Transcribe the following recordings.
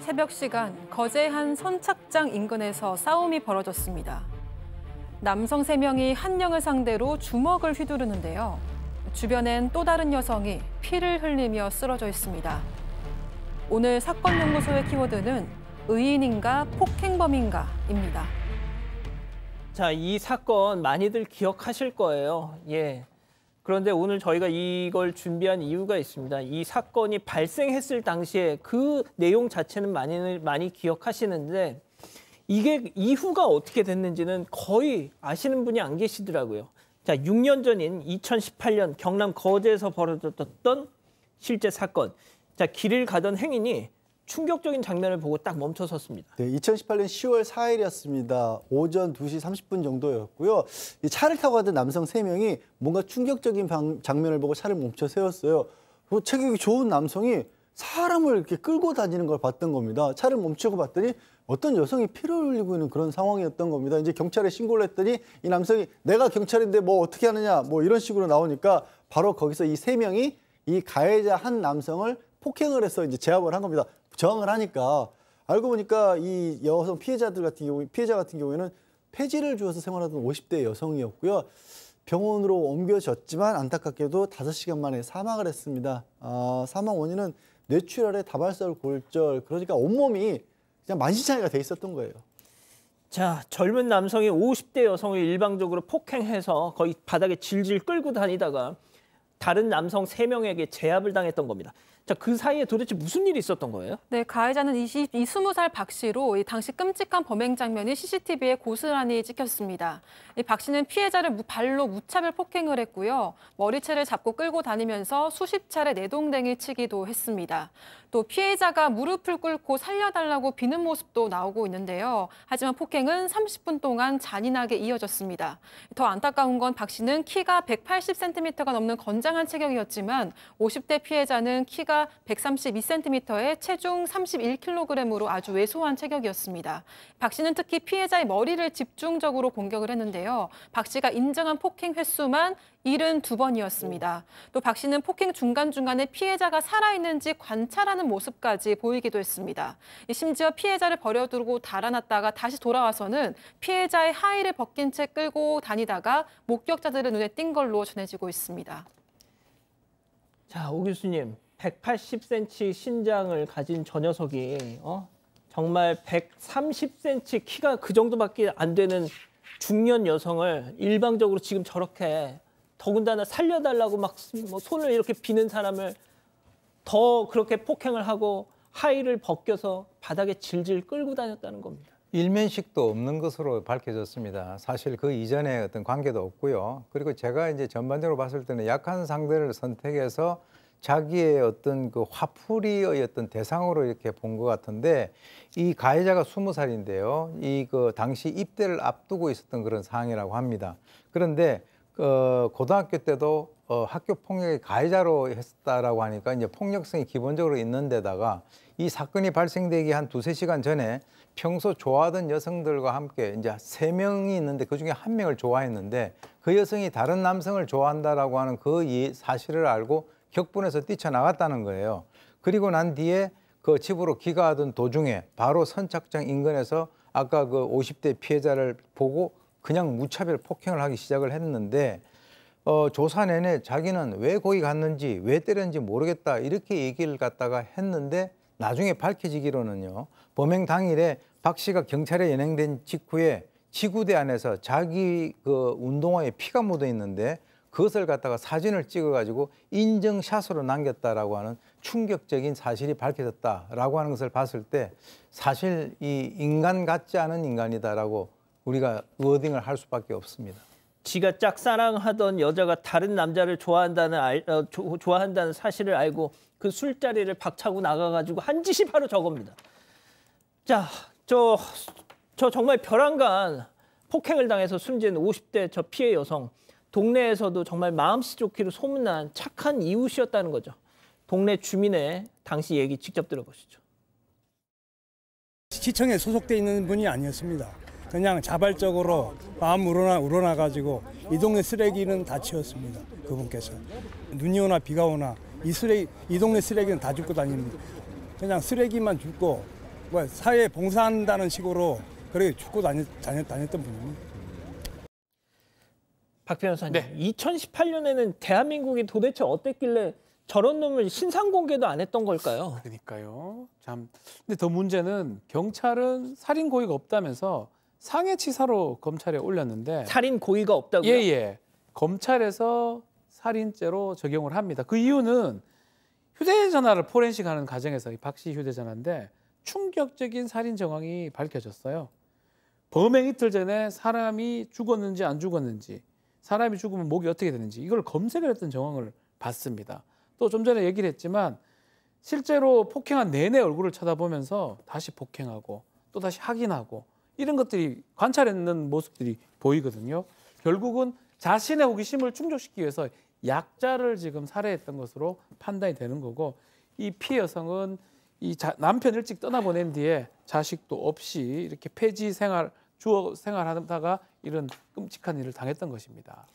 새벽 시간 거제 한 선착장 인근에서 싸움이 벌어졌습니다. 남성 3명이 한 명을 상대로 주먹을 휘두르는데요. 주변엔 또 다른 여성이 피를 흘리며 쓰러져 있습니다. 오늘 사건 연구소의 키워드는 의인인가 폭행범인가입니다. 자, 이 사건 많이들 기억하실 거예요. 예. 그런데 오늘 저희가 이걸 준비한 이유가 있습니다. 이 사건이 발생했을 당시에 그 내용 자체는 많이 기억하시는데 이게 이후가 어떻게 됐는지는 거의 아시는 분이 안 계시더라고요. 자, 6년 전인 2018년 경남 거제에서 벌어졌던 실제 사건. 자, 길을 가던 행인이 충격적인 장면을 보고 딱 멈춰섰습니다. 네, 2018년 10월 4일이었습니다. 오전 2시 30분 정도였고요. 이 차를 타고 가던 남성 3명이 뭔가 충격적인 장면을 보고 차를 멈춰 세웠어요. 체격이 좋은 남성이 사람을 이렇게 끌고 다니는 걸 봤던 겁니다. 차를 멈추고 봤더니 어떤 여성이 피를 흘리고 있는 그런 상황이었던 겁니다. 이제 경찰에 신고를 했더니 이 남성이 내가 경찰인데 뭐 어떻게 하느냐 뭐 이런 식으로 나오니까 바로 거기서 이 3명이 이 가해자 한 남성을 폭행을 해서 이제 제압을 한 겁니다. 저항을 하니까 알고 보니까 이 여성 피해자 같은 경우에는 폐지를 주어서 생활하던 50대 여성이었고요. 병원으로 옮겨졌지만 안타깝게도 5시간 만에 사망을 했습니다. 사망 원인은 뇌출혈에 다발성 골절, 그러니까 온몸이 그냥 만신창이가 돼 있었던 거예요. 자, 젊은 남성이 50대 여성을 일방적으로 폭행해서 거의 바닥에 질질 끌고 다니다가 다른 남성 3명에게 제압을 당했던 겁니다. 자, 그 사이에 도대체 무슨 일이 있었던 거예요? 네, 가해자는 20살 박 씨로 당시 끔찍한 범행 장면이 CCTV에 고스란히 찍혔습니다. 박 씨는 피해자를 발로 무차별 폭행을 했고요. 머리채를 잡고 끌고 다니면서 수십 차례 내동댕이 치기도 했습니다. 또 피해자가 무릎을 꿇고 살려달라고 비는 모습도 나오고 있는데요. 하지만 폭행은 30분 동안 잔인하게 이어졌습니다. 더 안타까운 건 박 씨는 키가 180cm가 넘는 건장한 체격이었지만 50대 피해자는 키가 132cm에 체중 31kg으로 아주 왜소한 체격이었습니다. 박 씨는 특히 피해자의 머리를 집중적으로 공격을 했는데요. 박 씨가 인정한 폭행 횟수만 72번이었습니다. 또 박 씨는 폭행 중간중간에 피해자가 살아있는지 관찰하는 모습까지 보이기도 했습니다. 심지어 피해자를 버려두고 달아났다가 다시 돌아와서는 피해자의 하의를 벗긴 채 끌고 다니다가 목격자들의 눈에 띈 걸로 전해지고 있습니다. 자, 오 교수님, 180cm 신장을 가진 저 녀석이 정말 130cm 키가 그 정도밖에 안 되는 중년 여성을 일방적으로 지금 저렇게 더군다나 살려달라고 막 손을 이렇게 비는 사람을 더 그렇게 폭행을 하고 하의를 벗겨서 바닥에 질질 끌고 다녔다는 겁니다. 일면식도 없는 것으로 밝혀졌습니다. 사실 그 이전에 어떤 관계도 없고요. 그리고 제가 이제 전반적으로 봤을 때는 약한 상대를 선택해서 자기의 어떤 그 화풀이의 어떤 대상으로 이렇게 본 것 같은데 이 가해자가 20살인데요. 그 당시 입대를 앞두고 있었던 그런 상황이라고 합니다. 그런데 고등학교 때도 학교 폭력의 가해자로 했다라고 하니까 이제 폭력성이 기본적으로 있는 데다가 이 사건이 발생되기 한 2~3시간 전에 평소 좋아하던 여성들과 함께 이제 3명이 있는데 그중에 1명을 좋아했는데 그 여성이 다른 남성을 좋아한다라고 하는 그 사실을 알고 격분해서 뛰쳐나갔다는 거예요. 그리고 난 뒤에 그 집으로 귀가하던 도중에 바로 선착장 인근에서 아까 그 50대 피해자를 보고 그냥 무차별 폭행을 하기 시작을 했는데 조사 내내 자기는 왜 거기 갔는지 왜 때렸는지 모르겠다 이렇게 얘기를 갖다가 했는데 나중에 밝혀지기로는요. 범행 당일에 박 씨가 경찰에 연행된 직후에 지구대 안에서 자기 그 운동화에 피가 묻어 있는데 그것을 갖다가 사진을 찍어가지고 인증샷으로 남겼다라고 하는 충격적인 사실이 밝혀졌다라고 하는 것을 봤을 때 사실 이 인간 같지 않은 인간이다라고 우리가 워딩을 할 수밖에 없습니다. 지가 짝사랑하던 여자가 다른 남자를 좋아한다는 사실을 알고 그 술자리를 박차고 나가가지고 한 짓이 바로 저겁니다. 자, 저 정말 벼랑간 폭행을 당해서 숨진 50대 저 피해 여성. 동네에서도 정말 마음씨 좋기로 소문난 착한 이웃이었다는 거죠. 동네 주민의 당시 얘기 직접 들어보시죠. 시청에 소속돼 있는 분이 아니었습니다. 그냥 자발적으로 마음 우러나가지고 이 동네 쓰레기는 다 치웠습니다. 그분께서. 눈이 오나 비가 오나 이 동네 쓰레기는 다 줍고 다닙니다. 그냥 쓰레기만 줍고 뭐 사회에 봉사한다는 식으로 그렇게 죽고 다녔던 분입니다. 박 변호사님, 네. 2018년에는 대한민국이 도대체 어땠길래 저런 놈을 신상 공개도 안 했던 걸까요? 그러니까요. 참. 근데 더 문제는 경찰은 살인 고의가 없다면서 상해치사로 검찰에 올렸는데 살인 고의가 없다고요? 예. 검찰에서 살인죄로 적용을 합니다. 그 이유는 휴대전화를 포렌식하는 과정에서 박 씨 휴대전화인데 충격적인 살인 정황이 밝혀졌어요. 범행 이틀 전에 사람이 죽었는지 안 죽었는지, 사람이 죽으면 목이 어떻게 되는지 이걸 검색을 했던 정황을 봤습니다. 또 좀 전에 얘기를 했지만 실제로 폭행한 내내 얼굴을 쳐다보면서 다시 폭행하고 또 다시 확인하고 이런 것들이 관찰했는 모습들이 보이거든요. 결국은 자신의 호기심을 충족시키기 위해서 약자를 지금 살해했던 것으로 판단이 되는 거고, 이 피해 여성은 이 남편 일찍 떠나보낸 뒤에 자식도 없이 이렇게 폐지 생활, 주거 생활하다가 이런 끔찍한 일을 당했던 것입니다.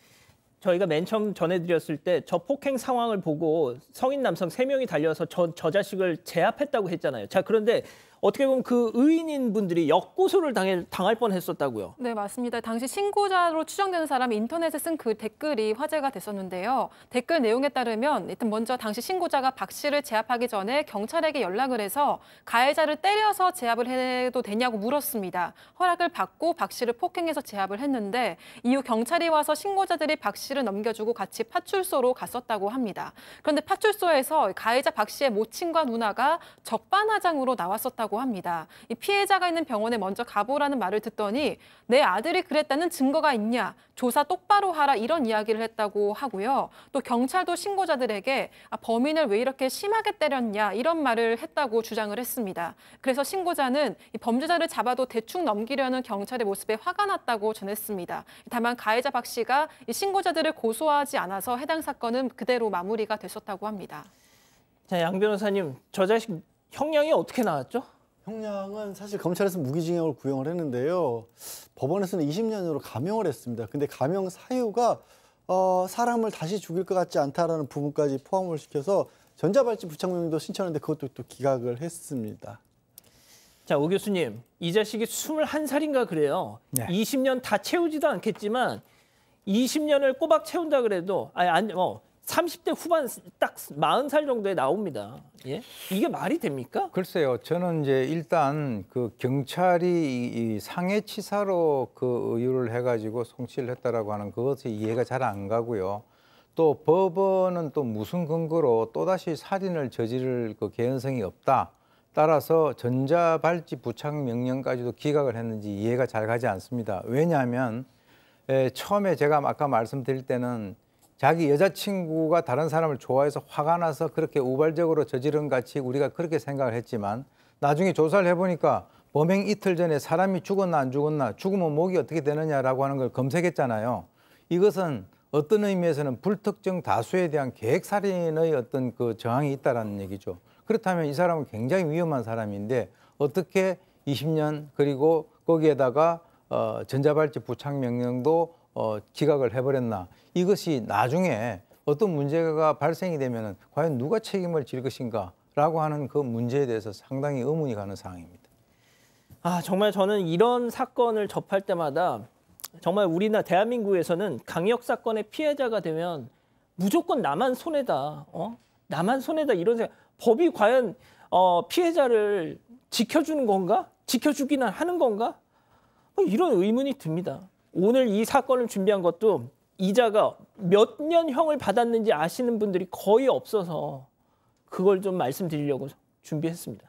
저희가 맨 처음 전해드렸을 때 저 폭행 상황을 보고 성인 남성 3명이 달려서 저 자식을 제압했다고 했잖아요. 자, 그런데 어떻게 보면 그 의인인 분들이 역고소를 당할 뻔했었다고요. 네, 맞습니다. 당시 신고자로 추정되는 사람이 인터넷에 쓴 그 댓글이 화제가 됐었는데요. 댓글 내용에 따르면 일단 먼저 당시 신고자가 박 씨를 제압하기 전에 경찰에게 연락을 해서 가해자를 때려서 제압을 해도 되냐고 물었습니다. 허락을 받고 박 씨를 폭행해서 제압을 했는데 이후 경찰이 와서 신고자들이 박 씨를 넘겨주고 같이 파출소로 갔었다고 합니다. 그런데 파출소에서 가해자 박 씨의 모친과 누나가 적반하장으로 나왔었다고 합니다. 이 피해자가 있는 병원에 먼저 가보라는 말을 듣더니 내 아들이 그랬다는 증거가 있냐, 조사 똑바로 하라, 이런 이야기를 했다고 하고요. 또 경찰도 신고자들에게 범인을 왜 이렇게 심하게 때렸냐 이런 말을 했다고 주장을 했습니다. 그래서 신고자는 이 범죄자를 잡아도 대충 넘기려는 경찰의 모습에 화가 났다고 전했습니다. 다만 가해자 박 씨가 이 신고자들을 고소하지 않아서 해당 사건은 그대로 마무리가 됐었다고 합니다. 자, 양 변호사님, 저 자식 형량이 어떻게 나왔죠? 형량은 사실 검찰에서 무기징역을 구형을 했는데요. 법원에서는 20년으로 감형을 했습니다. 근데 감형 사유가 사람을 다시 죽일 것 같지 않다라는 부분까지 포함을 시켜서 전자발찌 부착명령도 신청했는데 그것도 또 기각을 했습니다. 자, 오 교수님, 이 자식이 21살인가 그래요. 네. 20년 다 채우지도 않겠지만 20년을 꼬박 채운다 그래도 30대 후반 딱 40살 정도에 나옵니다. 예? 이게 말이 됩니까? 글쎄요, 저는 이제 일단 그 경찰이 이 상해치사로 그 의유를 해가지고 송치를 했다라고 하는 그것이 이해가 잘 안 가고요. 또 법원은 또 무슨 근거로 또다시 살인을 저지를 그 개연성이 없다. 따라서 전자발찌 부착 명령까지도 기각을 했는지 이해가 잘 가지 않습니다. 왜냐하면 처음에 제가 아까 말씀드릴 때는 자기 여자친구가 다른 사람을 좋아해서 화가 나서 그렇게 우발적으로 저지른 같이 우리가 그렇게 생각을 했지만 나중에 조사를 해보니까 범행 이틀 전에 사람이 죽었나 안 죽었나, 죽으면 목이 어떻게 되느냐라고 하는 걸 검색했잖아요. 이것은 어떤 의미에서는 불특정 다수에 대한 계획살인의 어떤 그 정황이 있다라는 얘기죠. 그렇다면 이 사람은 굉장히 위험한 사람인데 어떻게 20년 그리고 거기에다가 전자발찌 부착 명령도 기각을 해버렸나. 이것이 나중에 어떤 문제가 발생이 되면 과연 누가 책임을 질 것인가라고 하는 그 문제에 대해서 상당히 의문이 가는 사항입니다. 정말 저는 이런 사건을 접할 때마다 정말 우리나라 대한민국에서는 강력 사건의 피해자가 되면 무조건 나만 손해다. 나만 손해다 이런 생각. 법이 과연 피해자를 지켜주는 건가? 지켜주기는 하는 건가? 이런 의문이 듭니다. 오늘 이 사건을 준비한 것도 이자가 몇 년 형을 받았는지 아시는 분들이 거의 없어서 그걸 좀 말씀드리려고 준비했습니다.